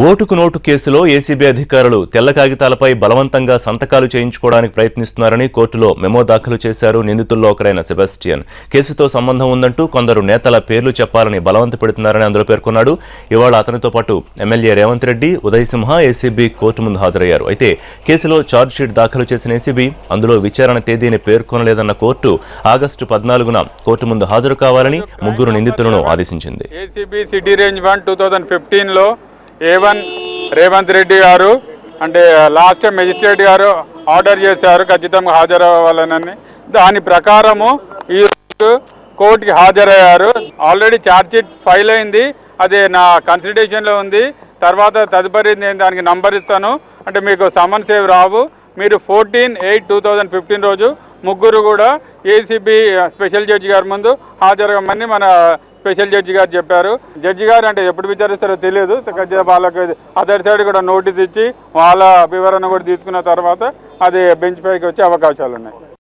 ఓటుకు నోటు కేసులో ఏసీబీ అధికారులు తెల్ల కాగితాలపై బలవంతంగా సంతకాలు చేయించుకోవడానికి ప్రయత్నిస్తున్నారని కోర్టులో మెమో దాఖలు చేశారు నిందితుల్లో ఒకరైన సెబాస్టియన్. కేసుతో సంబంధం ఉందంటూ కొందరు నేతల పేర్లు చెప్పాలని బలవంత పెడుతున్నారని అందులో పేర్కొన్నాడు. ఇవాళ అతనితో పాటు ఎమ్మెల్యే రేవంత్ రెడ్డి, ఉదయ్ సింహ ఏసీబీ కోర్టు ముందు హాజరయ్యారు. అయితే కేసులో ఛార్జ్షీట్ దాఖలు చేసిన ఏసీబీ అందులో విచారణ తేదీని పేర్కొనలేదన్న కోర్టు ఆగస్టు 14న కోర్టు ముందు హాజరు కావాలని ముగ్గురు నిందితులను ఆదేశించింది. ACB city range 1 2015లో A1 Revanth Reddy గారు అంటే లాస్ట్ టైం మెజిస్ట్రేట్ గారు ఆర్డర్ చేశారు ఖచ్చితంగా హాజరవ్వాలని. దాని ప్రకారము ఈ కోర్టుకి హాజరయ్యారు. ఆల్రెడీ ఛార్జ్షీట్ ఫైల్ అయింది, అది నా కన్సిడరేషన్లో ఉంది. తర్వాత తదుపరి నేను దానికి నంబర్ ఇస్తాను, అంటే మీకు సమన్స్ ఏవి రావు. మీరు 14/8/2015 రోజు ముగ్గురు కూడా ఏసీబీ స్పెషల్ జడ్జి గారి ముందు హాజరవ్వమని మన స్పెషల్ జడ్జి గారు చెప్పారు. జడ్జి గారు అంటే ఎప్పుడు విచారిస్తారో తెలియదు. వాళ్ళకి అదర్ సైడ్ కూడా నోటీస్ ఇచ్చి వాళ్ళ వివరణ కూడా తీసుకున్న తర్వాత అది బెంచ్ పైకి వచ్చే అవకాశాలు ఉన్నాయి.